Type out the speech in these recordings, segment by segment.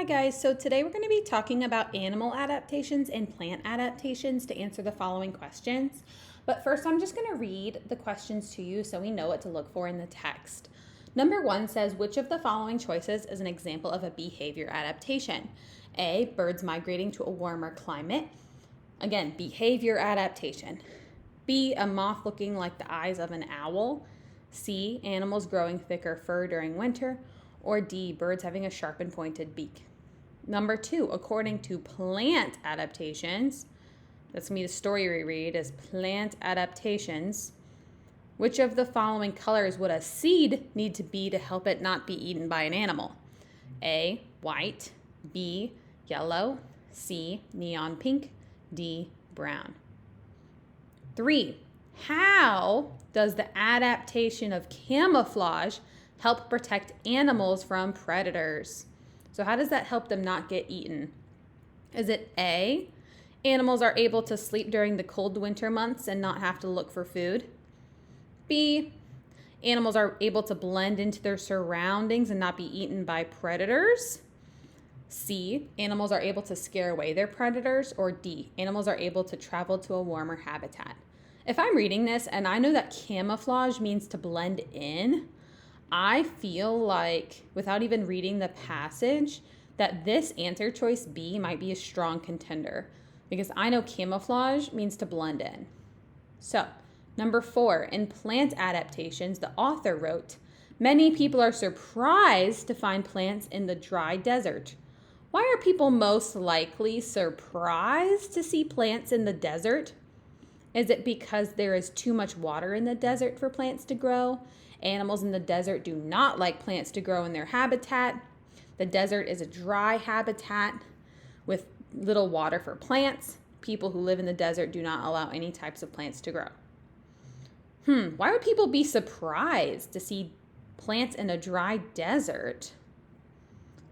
guys, so today we're going to be talking about animal adaptations and plant adaptations to answer the following questions. But first I'm just going to read the questions to you so we know what to look for in the text. Number 1 says, which of the following choices is an example of a behavior adaptation? A, birds migrating to a warmer climate. Again, behavior adaptation. B, a moth looking like the eyes of an owl. C, animals growing thicker fur during winter. Or D, birds having a sharp and pointed beak. Number 2, according to plant adaptations, that's me the story we read is plant adaptations. Which of the following colors would a seed need to be to help it not be eaten by an animal? A, white. B, yellow. C, neon pink. D, brown. 3, how does the adaptation of camouflage help protect animals from predators? So how does that help them not get eaten? Is it A, animals are able to sleep during the cold winter months and not have to look for food? B, animals are able to blend into their surroundings and not be eaten by predators? C, animals are able to scare away their predators? Or D, animals are able to travel to a warmer habitat? If I'm reading this and I know that camouflage means to blend in, I feel like, without even reading the passage, that this answer choice B might be a strong contender because I know camouflage means to blend in. So, number 4, in plant adaptations, the author wrote, many people are surprised to find plants in the dry desert. Why are people most likely surprised to see plants in the desert? Is it because there is too much water in the desert for plants to grow? Animals in the desert do not like plants to grow in their habitat. The desert is a dry habitat with little water for plants. People who live in the desert do not allow any types of plants to grow. Why would people be surprised to see plants in a dry desert?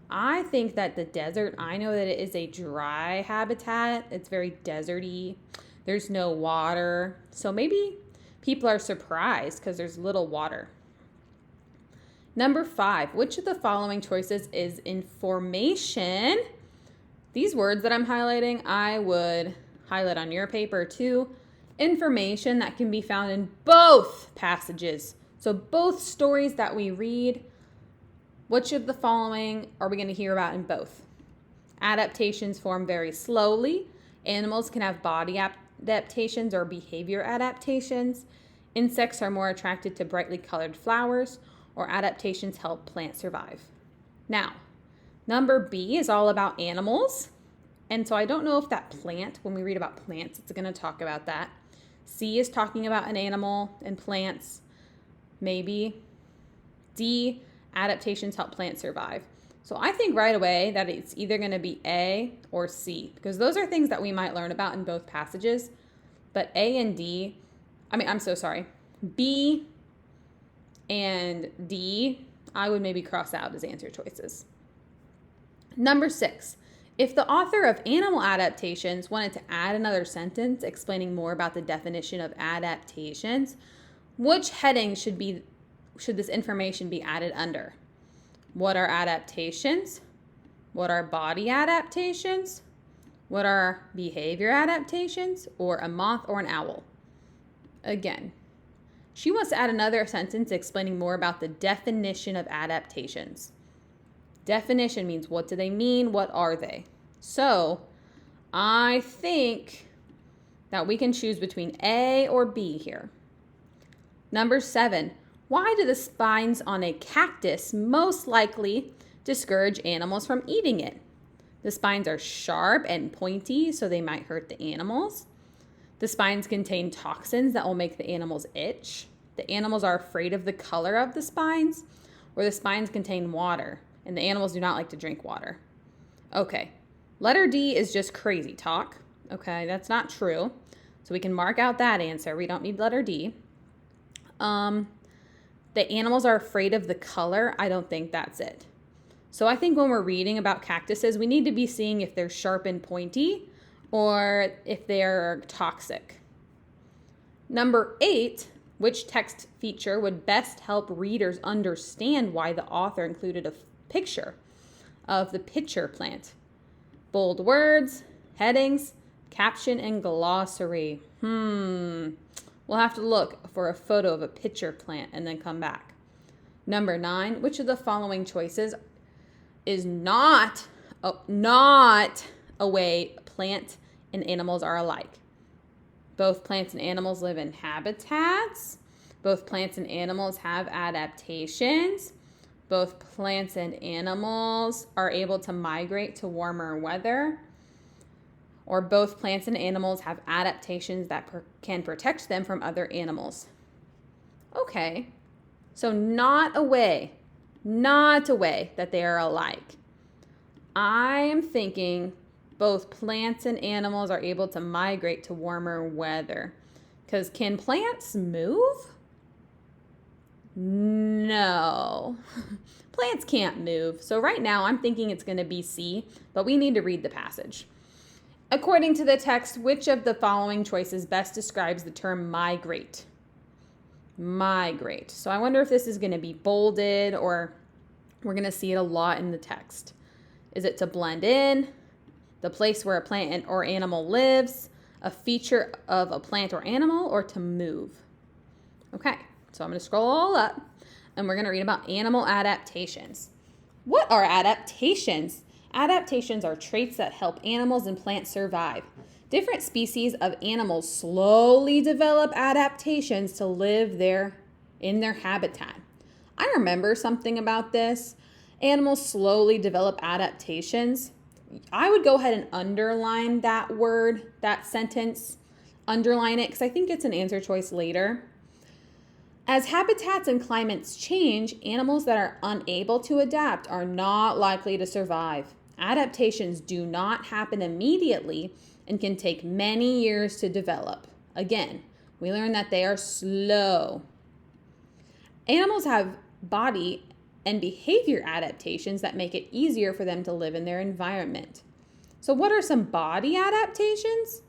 I think that the desert, I know that it is a dry habitat. It's very deserty. There's no water. So maybe people are surprised because there's little water. Number 5, which of the following choices is information? These words that I'm highlighting, I would highlight on your paper too. Information that can be found in both passages. So both stories that we read, which of the following are we going to hear about in both? Adaptations form very slowly. Animals can have body adaptations or behavior adaptations. Insects are more attracted to brightly colored flowers, or adaptations help plants survive. Now, number B is all about animals. And so I don't know if that plant, when we read about plants, it's going to talk about that. C is talking about an animal and plants. Maybe. D, adaptations help plants survive. So I think right away that it's either going to be A or C, because those are things that we might learn about in both passages. But A and D, B and D, I would maybe cross out as answer choices. Number 6, if the author of Animal Adaptations wanted to add another sentence explaining more about the definition of adaptations, which heading should this information be added under? What are adaptations? What are body adaptations? What are behavior adaptations? Or a moth or an owl? Again, she wants to add another sentence explaining more about the definition of adaptations. Definition means what do they mean? What are they? So I think that we can choose between A or B here. Number 7, why do the spines on a cactus most likely discourage animals from eating it? The spines are sharp and pointy, so they might hurt the animals. The spines contain toxins that will make the animals itch. The animals are afraid of the color of the spines, or the spines contain water, and the animals do not like to drink water. Okay, letter D is just crazy talk. Okay, that's not true. So we can mark out that answer. We don't need letter D. The animals are afraid of the color. I don't think that's it. So I think when we're reading about cactuses, we need to be seeing if they're sharp and pointy or if they're toxic. Number 8, which text feature would best help readers understand why the author included a picture of the pitcher plant? Bold words, headings, caption, and glossary. We'll have to look for a photo of a pitcher plant and then come back. Number 9, which of the following choices is not a way plants and animals are alike? Both plants and animals live in habitats. Both plants and animals have adaptations. Both plants and animals are able to migrate to warmer weather. Or both plants and animals have adaptations that can protect them from other animals. Okay, so not a way that they are alike. I am thinking both plants and animals are able to migrate to warmer weather. Because can plants move? No. Plants can't move. So right now I'm thinking it's going to be C, but we need to read the passage. According to the text, which of the following choices best describes the term migrate? Migrate. So I wonder if this is going to be bolded or we're going to see it a lot in the text. Is it to blend in, the place where a plant or animal lives, a feature of a plant or animal, or to move? Okay, so I'm going to scroll all up and we're going to read about animal adaptations. What are adaptations? Adaptations are traits that help animals and plants survive. Different species of animals slowly develop adaptations to live in their habitat. I remember something about this. Animals slowly develop adaptations. I would go ahead and underline that word, that sentence. Underline it because I think it's an answer choice later. As habitats and climates change, animals that are unable to adapt are not likely to survive. Adaptations do not happen immediately and can take many years to develop. Again, we learn that they are slow. Animals have body and behavior adaptations that make it easier for them to live in their environment. So what are some body adaptations?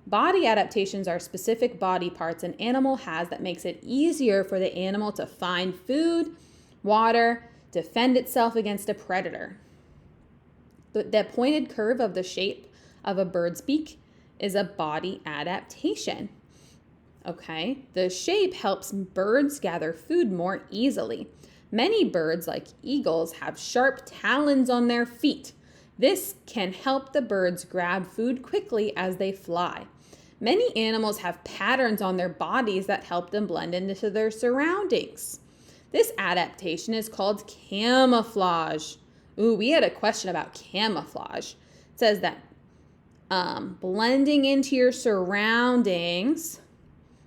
Body adaptations are specific body parts an animal has that makes it easier for the animal to find food, water, defend itself against a predator. The pointed curve of the shape of a bird's beak is a body adaptation. Okay, the shape helps birds gather food more easily. Many birds, like eagles, have sharp talons on their feet. This can help the birds grab food quickly as they fly. Many animals have patterns on their bodies that help them blend into their surroundings. This adaptation is called camouflage. We had a question about camouflage. It says that blending into your surroundings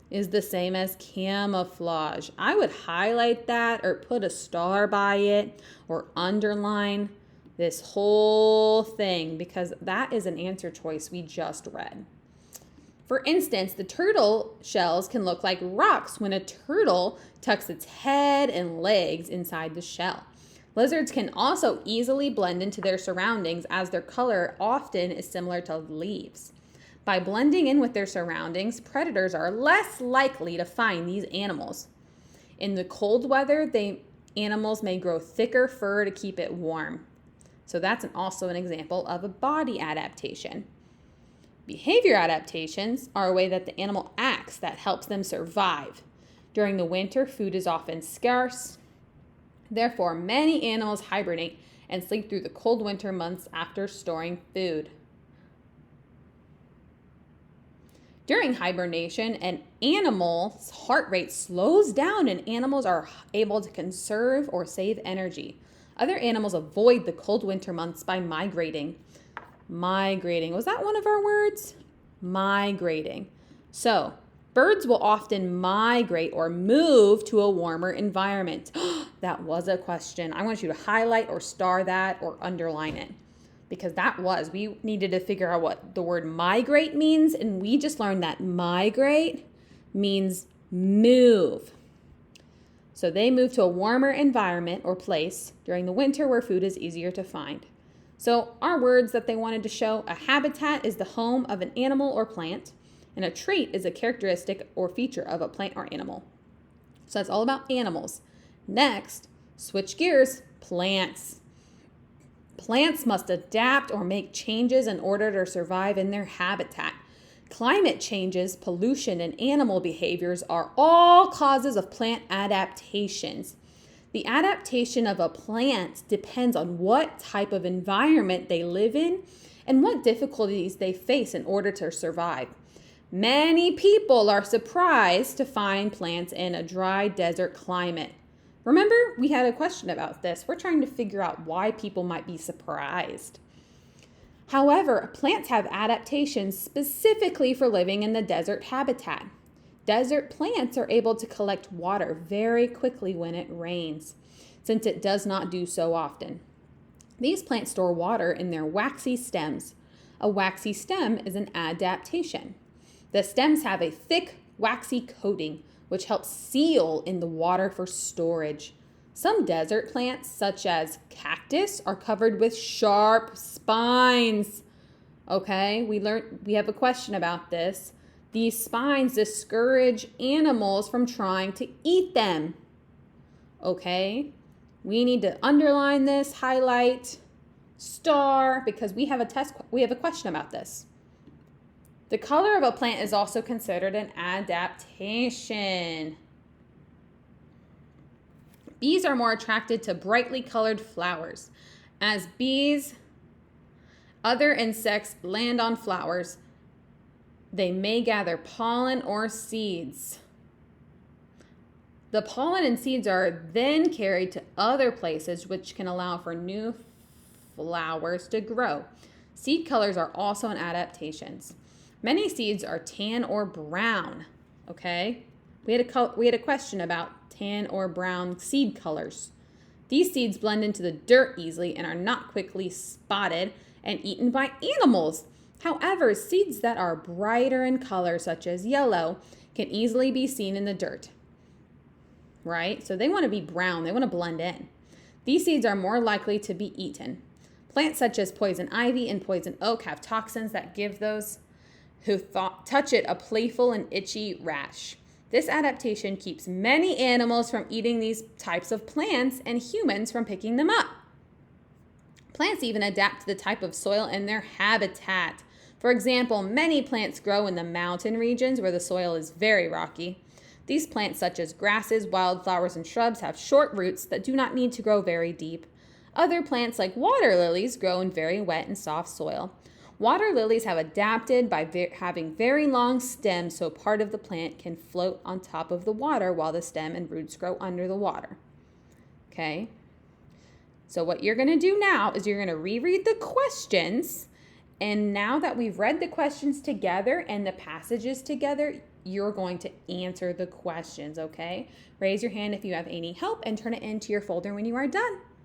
is the same as camouflage. I would highlight that or put a star by it or underline this whole thing because that is an answer choice we just read. For instance, the turtle shells can look like rocks when a turtle tucks its head and legs inside the shell. Lizards can also easily blend into their surroundings as their color often is similar to leaves. By blending in with their surroundings, predators are less likely to find these animals. In the cold weather, animals may grow thicker fur to keep it warm. So that's also an example of a body adaptation. Behavior adaptations are a way that the animal acts that helps them survive. During the winter, food is often scarce. Therefore, many animals hibernate and sleep through the cold winter months after storing food. During hibernation, an animal's heart rate slows down and animals are able to conserve or save energy. Other animals avoid the cold winter months by migrating. Migrating. Was that one of our words? Migrating. So, birds will often migrate or move to a warmer environment. That was a question. I want you to highlight or star that or underline it. Because we needed to figure out what the word migrate means, and we just learned that migrate means move. So they move to a warmer environment or place during the winter where food is easier to find. So our words that they wanted to show, a habitat is the home of an animal or plant, and a trait is a characteristic or feature of a plant or animal. So that's all about animals. Next, switch gears, plants. Plants must adapt or make changes in order to survive in their habitat. Climate changes, pollution, and animal behaviors are all causes of plant adaptations. The adaptation of a plant depends on what type of environment they live in and what difficulties they face in order to survive. Many people are surprised to find plants in a dry desert climate. Remember, we had a question about this. We're trying to figure out why people might be surprised. However, plants have adaptations specifically for living in the desert habitat. Desert plants are able to collect water very quickly when it rains, since it does not do so often. These plants store water in their waxy stems. A waxy stem is an adaptation. The stems have a thick, waxy coating, which helps seal in the water for storage. Some desert plants, such as cactus, are covered with sharp spines. Okay, we have a question about this. These spines discourage animals from trying to eat them. Okay, we need to underline this, highlight, star, because we have a question about this. The color of a plant is also considered an adaptation. Bees are more attracted to brightly colored flowers. As bees, other insects land on flowers, they may gather pollen or seeds. The pollen and seeds are then carried to other places, which can allow for new flowers to grow. Seed colors are also an adaptations. Many seeds are tan or brown. Okay, we had a question about tan or brown seed colors. These seeds blend into the dirt easily and are not quickly spotted and eaten by animals. However, seeds that are brighter in color, such as yellow, can easily be seen in the dirt. Right? So they want to be brown. They want to blend in. These seeds are more likely to be eaten. Plants such as poison ivy and poison oak have toxins that give those who touch it a playful and itchy rash. This adaptation keeps many animals from eating these types of plants and humans from picking them up. Plants even adapt to the type of soil in their habitat. For example, many plants grow in the mountain regions where the soil is very rocky. These plants, such as grasses, wildflowers, and shrubs, have short roots that do not need to grow very deep. Other plants, like water lilies, grow in very wet and soft soil. Water lilies have adapted by having very long stems, so part of the plant can float on top of the water while the stem and roots grow under the water. Okay? So what you're going to do now is you're going to reread the questions, and now that we've read the questions together and the passages together, you're going to answer the questions, okay? Raise your hand if you have any help and turn it into your folder when you are done.